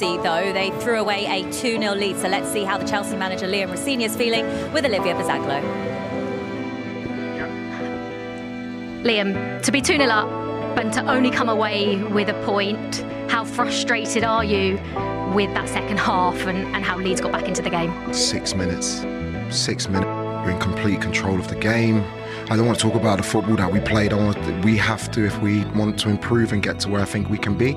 Though they threw away a 2-0 lead, so let's see how the Chelsea manager Liam Rosenior is feeling with Olivia Bazaglo. Liam, to be 2-0 up and to only come away with a point, how frustrated are you with that second half and how Leeds got back into the game? 6 minutes. 6 minutes. We're in complete control of the game. I don't want to talk about the football that we played. We have to, if we want to improve and get to where I think we can be,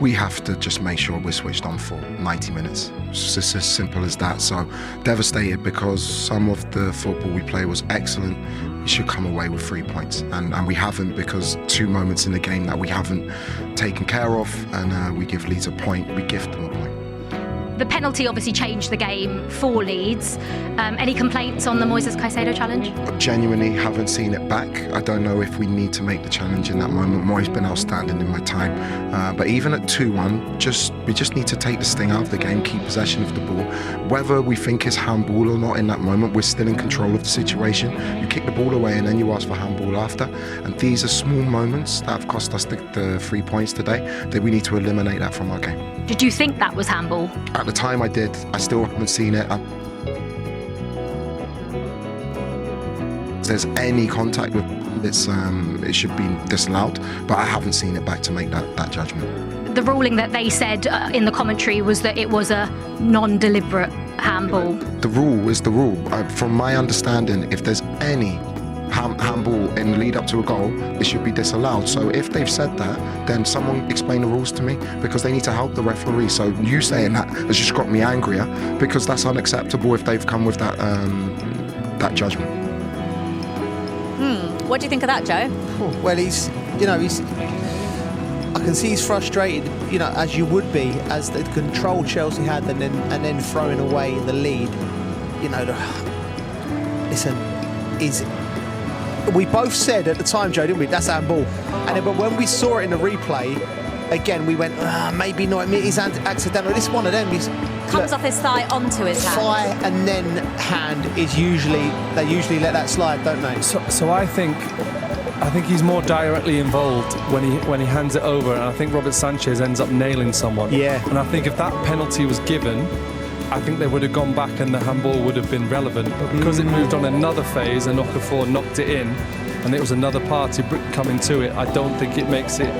we have to just make sure we're switched on for 90 minutes. It's just as simple as that. So devastated because some of the football we play was excellent. We should come away with 3 points, and we haven't, because 2 moments in the game that we haven't taken care of, and we give Leeds a point, we gift them a point. The penalty obviously changed the game for Leeds. Any complaints on the Moises Caicedo challenge? I genuinely haven't seen it back. I don't know if we need to make the challenge in that moment. Moi's been outstanding in my time. But even at 2-1, we just need to take the sting out of the game, keep possession of the ball. Whether we think it's handball or not in that moment, we're still in control of the situation. You kick the ball away and then you ask for handball after. And these are small moments that have cost us the 3 points today, that we need to eliminate that from our game. Did you think that was handball? At the time I did. I still haven't seen it. If there's any contact with it should be disallowed, but I haven't seen it back to make that judgment. The ruling that they said in the commentary was that it was a non-deliberate handball. The rule is the rule. From my understanding, if there's any handball in the lead up to a goal, it should be disallowed. So if they've said that, then someone explain the rules to me, because they need to help the referee. So you saying that has just got me angrier, because that's unacceptable if they've come with that judgment. What do you think of that, Joe? Well, I can see he's frustrated, as you would be, as the control Chelsea had, and then throwing away the lead. Listen, we both said at the time, Joe, didn't we? That's handball. But when we saw it in the replay, again, we went, maybe not. It's accidental. This one of them comes off his thigh onto his hand. Thigh and then hand is they usually let that slide, don't they? So I think he's more directly involved when he hands it over, and I think Robert Sanchez ends up nailing someone. Yeah. And I think if that penalty was given, I think they would have gone back and the handball would have been relevant. But because it moved on another phase and Okafor knocked it in, and it was another party coming to it, I don't think it makes it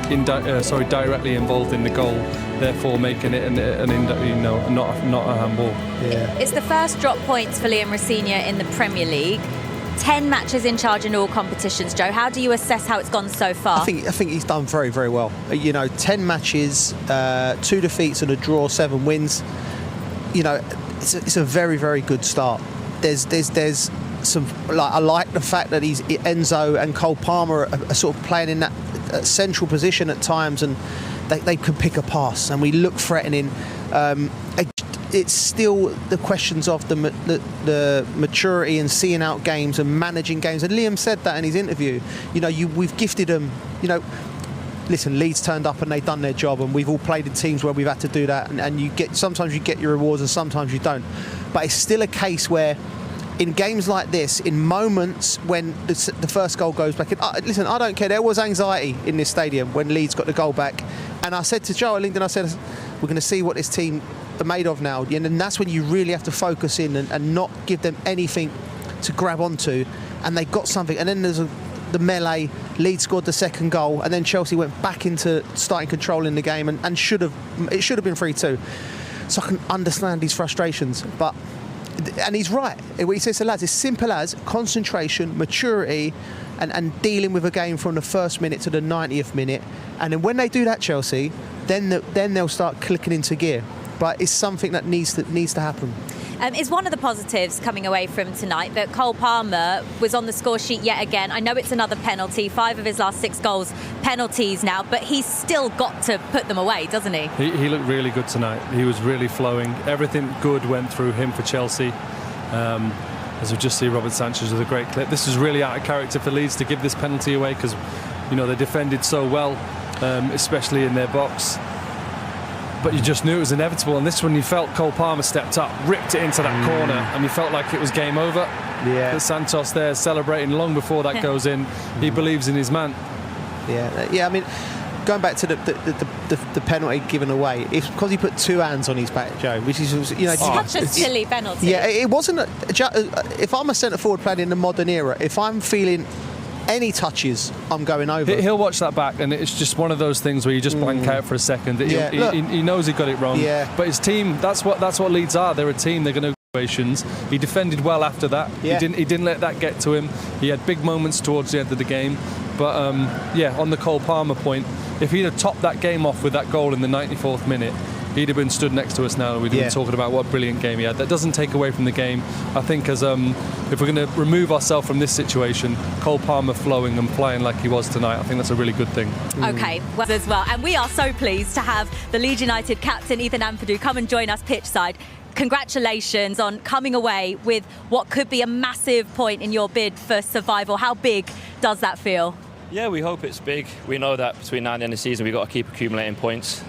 directly involved in the goal, therefore making it not a handball. Yeah. It's the first drop points for Liam Rosenior in the Premier League. 10 matches in charge in all competitions, Joe. How do you assess how it's gone so far? I think he's done very, very well. 10 matches, 2 defeats and a draw, 7 wins. It's a very, very good start. There's some, I like the fact that Enzo and Cole Palmer are sort of playing in that central position at times, and they can pick a pass, and we look threatening. It's still the questions of the maturity and seeing out games and managing games. And Liam said that in his interview. We've gifted them. Listen, Leeds turned up and they've done their job, and we've all played in teams where we've had to do that. And sometimes you get your rewards and sometimes you don't. But it's still a case where, in games like this, in moments when the first goal goes back, listen, I don't care. There was anxiety in this stadium when Leeds got the goal back. And I said to Joe at LinkedIn, I said, we're going to see what this team are made of now. And that's when you really have to focus in and not give them anything to grab onto. And they got something. And then there's the melee. Leeds scored the second goal. And then Chelsea went back into starting controlling the game. And it should have been 3-2. So I can understand his frustrations. And he's right. What he says to lads, it's simple as concentration, maturity, and dealing with a game from the first minute to the 90th minute. And then when they do that, Chelsea, then they'll start clicking into gear. But it's something that needs to happen. Is one of the positives coming away from tonight that Cole Palmer was on the score sheet yet again. I know it's another penalty, 5 of his last 6 goals penalties now, but he's still got to put them away, doesn't he? He looked really good tonight. He was really flowing. Everything good went through him for Chelsea. As we just see Robert Sanchez with a great clip. This is really out of character for Leeds to give this penalty away, because they defended so well, especially in their box. But you just knew it was inevitable. And this one, you felt Cole Palmer stepped up, ripped it into that corner, and you felt like it was game over. Yeah. But Santos there celebrating long before that goes in. He believes in his man. Yeah. I mean, going back to the penalty given away, it's because he put two hands on his back, Joe, which is, you know, such a silly penalty. Yeah, it wasn't. If I'm a centre forward playing in the modern era, if I'm feeling any touches, I'm going over. He'll watch that back, and it's just one of those things where you just blank out for a second. He knows he got it wrong. Yeah. But his team, that's what Leeds are. They're a team. They're going to situations. He defended well after that. Yeah. He didn't let that get to him. He had big moments towards the end of the game. But on the Cole Palmer point, if he'd have topped that game off with that goal in the 94th minute, he'd have been stood next to us now. We'd have been talking about what a brilliant game he had. That doesn't take away from the game. I think as if we're going to remove ourselves from this situation, Cole Palmer flowing and playing like he was tonight, I think that's a really good thing. Okay, well, as well. And we are so pleased to have the Leeds United captain, Ethan Ampadu, come and join us pitchside. Congratulations on coming away with what could be a massive point in your bid for survival. How big does that feel? Yeah, we hope it's big. We know that between now and the end of the season, we've got to keep accumulating points.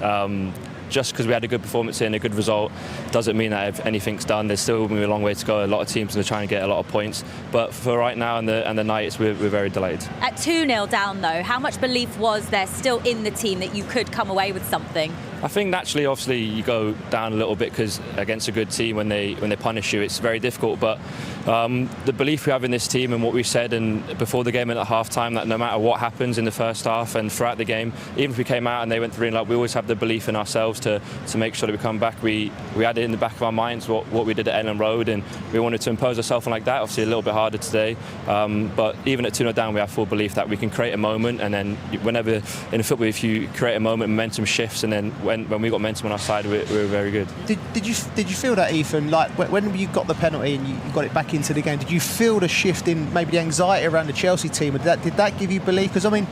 Just because we had a good performance here and a good result doesn't mean that if anything's done. There's still going to be a long way to go. A lot of teams are trying to get a lot of points. But for right now and the night, we're very delighted. At 2-0 down, though, how much belief was there still in the team that you could come away with something? I think naturally, obviously, you go down a little bit because against a good team, when they punish you, it's very difficult. But the belief we have in this team and what we said and before the game and at half-time, that no matter what happens in the first half and throughout the game, even if we came out and they went 3-0, we always have the belief in ourselves to make sure that we come back. We had it in the back of our minds what we did at Ellen Road, and we wanted to impose ourselves on like that. Obviously, a little bit harder today. But even at 2-0 down, we have full belief that we can create a moment, and then whenever in football, if you create a moment, momentum shifts, and then when we got momentum on our side, we were very good. Did you feel that, Ethan? Like when you got the penalty and you got it back into the game, did you feel the shift in maybe the anxiety around the Chelsea team? Did that give you belief? Because I mean,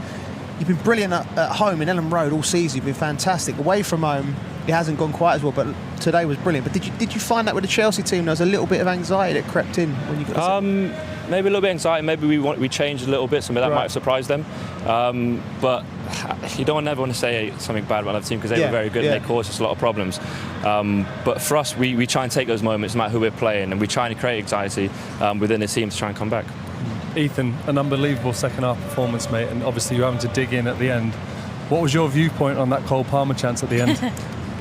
you've been brilliant at home in Ellen Road all season. You've been fantastic. Away from home, it hasn't gone quite as well, but today was brilliant. But did you find that with the Chelsea team there was a little bit of anxiety that crept in when you got maybe a little bit of anxiety. Maybe we changed a little bit, so that might have surprised them. But you don't ever want to say something bad about another team because they were very good and they caused us a lot of problems. But for us, we try and take those moments, no matter who we're playing, and we try and create anxiety within the team to try and come back. Ethan, an unbelievable second half performance, mate, and obviously you're having to dig in at the end. What was your viewpoint on that Cole Palmer chance at the end?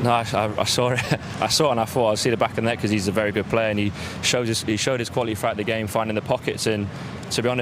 No, I saw it. I saw it, and I thought I'd see the back of the net because he's a very good player, and he showed his quality throughout the game, finding the pockets. And to be honest,